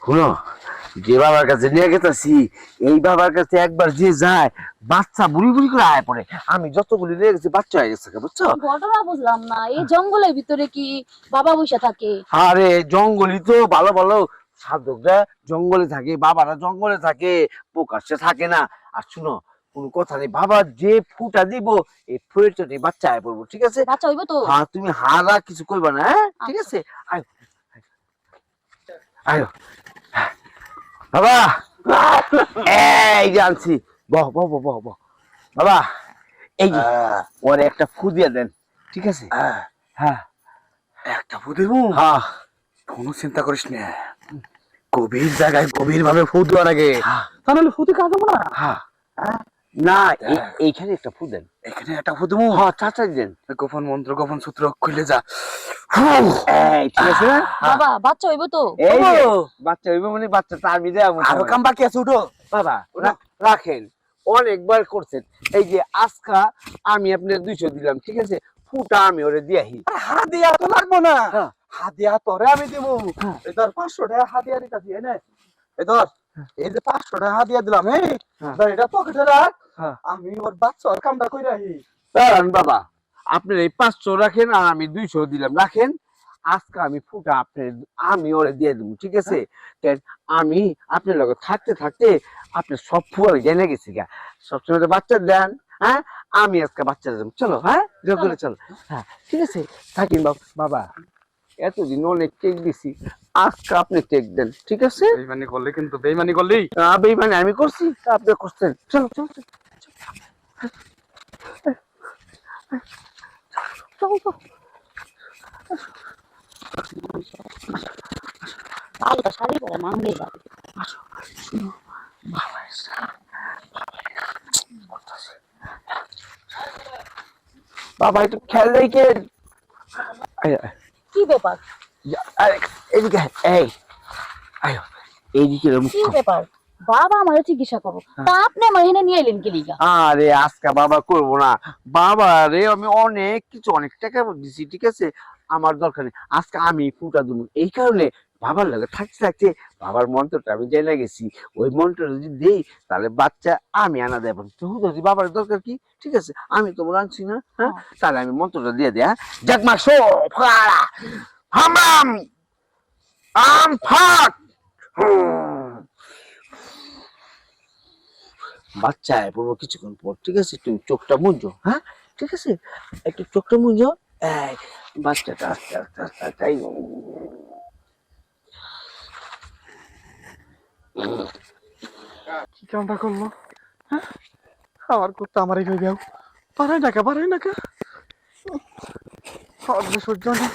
শুনো, যে বাবার কাছে নিয়ে গেছি এই বাবার কাছে একবার যে যায় বাচ্চা বুড়ি বুড়ি করে আয় পড়ে। আমি যতগুলি নিয়ে গেছি বাচ্চা হয়ে গেছে, বুঝছো? ঘটনা বুঝলাম না, এই জঙ্গলের ভিতরে কি বাবা বসে থাকে? আরে জঙ্গলই তো ভালো ভালো সাধকরা জঙ্গলে থাকে, বাবারা জঙ্গলে থাকে, প্রকাশ্যে থাকে না। আর শুনো, কোনো কথা নেই, বাবা যে ফুটা দিব এই ফুয়ের চোটে বাচ্চা আয় পড়বো, ঠিক আছে? বাচ্চা হইব তো? হ্যাঁ, তুমি হারা কিছু করবা না, হ্যাঁ ঠিক আছে? আয় আয় বাবা, এই যে আনছি, বহ বহ বহ বহ বহ। বাবা এই যে ওরে একটা ফু দিয়ে দেন, ঠিক আছে? হ্যাঁ একটা ফু দেবো? হ্যাঁ কোনো চিন্তা করিস না, গভীর জায়গায় গভীর ভাবে ফু দেওয়ার আগে হ্যাঁ তাহলে ফুতে কাঁদবো না। হ্যাঁ না, এইখানে একটা ফু দেন। এখানে একটা ফু দেবো? হ্যাঁ চাচা দেন। গোপন মন্ত্র গোপন সূত্র খুলে যা। এই ঠিক আছে না? বাবা বাচ্চা হইব তো? এই যে, বাচ্চা হইবে মানে বাচ্চা তার বিদে আরো কাম বাকি আছে, উঠো বাবা। রাখেন, অনেকবার করছেন। এই যে আজকা আমি আপনার 200 দিলাম, ঠিক আছে? ফুটা আমি ওরে দিয়াহি। হাদিয়া তো লাগবো না, হ্যাঁ। হাদিয়া তোরে আমি দেবো। এই ধর 500 টাকা হাদিয়া দিতাছি, এই নে। এই ধর, এই যে 500 টাকা হাদিয়া দিলাম, এই ধর এটা পকেটে রাখ। আমি ওর বাচ্চার কামটা কইরা আহি। দাঁড়ান বাবা, আপনার এই 500 রাখেন আর আমি 200 দিলাম, রাখেন। আজকে আমি ফুটা আপনার আমি ওরে দিয়ে দেবো, ঠিক আছে? আমি আপনার লগে থাকতে থাকতে আপনার সব ফুয়ার জেনে গেছি গা। সবসময় তো বাচ্চা দেন, হ্যাঁ? আমি আজকে বাচ্চা দেবো, চলো, হ্যাঁ জঙ্গলে চলো। হ্যাঁ ঠিক আছে, থাকেন বাবা। এতদিন অনেক চেক দিছি, আজকে আপনি চেক দেন, ঠিক আছে? বেইমানি করলে কিন্তু, বেইমানি করলি। বেইমানি আমি করছি, আপনি করছেন, চলো চলো চলো চলো চলো। আলাদা শাড়ি পরে মামলে বাড়ি। বাবা একটু খেয়াল রেখেন। কি ব্যাপার? এদিকে এই আয়ো, এইদিকে কি ব্যাপার? বাবা আমার চিকিৎসা করবো, তা আপনি আমার এখানে নিয়ে এলেন কি লিগা? আরে আজকে বাবা করবো না বাবা রে, আমি অনেক কিছু অনেক টাকা দিছি, ঠিক আছে? আমার দরকার নেই, আজকে আমি ফুটা দেবো। এই কারণে বাবার লাগে থাকতে থাকতে বাবার মন্ত্রটা আমি জেনে গেছি। ওই মন্ত্রটা যদি দেই তাহলে বাচ্চা আমি আনা দেবো। যদি বাবার দরকার কি, ঠিক আছে? আমি তোমার আনছি না, হ্যাঁ? তাহলে আমি মন্ত্রটা দিয়ে দেয়া। জাগমা শো ফাড়া হামাম আম ফাট বাচ্চা পড়বো কিছুক্ষণ পর, ঠিক আছে? তুমি চোখটা মুঞ্জো, হ্যাঁ ঠিক আছে? একটু চোখটা মুঞ্জো। এই বাচ্চাটা আস্তে আস্তে আস্তে আস্তে কি কামটা করলো? হ্যাঁ? আমার কুত্তা আমারই কই যাও, পারাই না কে, পারাই না কে। সহ্য না।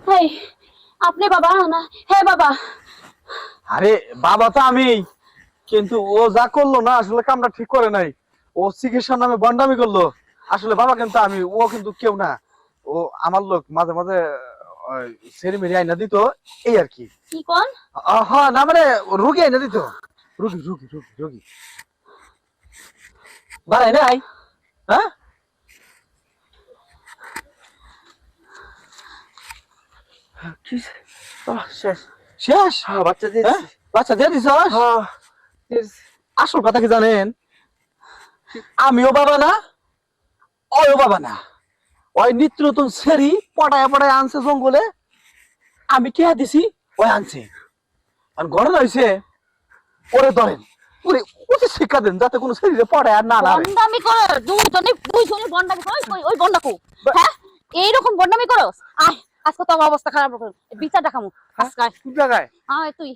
হেই, আপনি বাবা না? হ্যাঁ বাবা। আরে বাবা তো আমি, কিন্তু ও যা করলো না আসলে কামটা ঠিক করে নাই। ও চিকিৎসার নামে বন্ডামি করলো। আসলে বাবা কিন্তু আমি, ও কিন্তু কেউ না। ও আমার লোক, মাঝে মাঝে সেরি মেরি আইনা দিত, এই আর কি। কি কোন? হ্যাঁ, না মানে রুগী আইনা দিত। রুগী রুগী রুগী রুগী বাড়াই নাই। হ্যাঁ শেষ। শেষ। বাচ্চা দিয়ে হ্যাঁ? বাচ্চা দিয়ে দিছ? আসল কথা কি জানেন? আমিও বাবা না, ওও বাবা না। ওই নিত্য নতুন সেরি পটায় পটায় আনছে জঙ্গলে, আমি কে দিছি, ওই আনছে। আর ঘরে রয়েছে, ওরে ধরেন, ওরে ওকে শিক্ষা দেন যাতে কোনো শরীরে পড়ে আর না নাড়ে। বন্ডামি করো দুইজনে বন্ডামি করো। ওই বন্ডা কো? হ্যাঁ, এইরকম বন্ডামি করো? আয় আজকে তো আমার অবস্থা খারাপ করে বিচার দেখামু আজকে। কোন জায়গায়? আয় তুই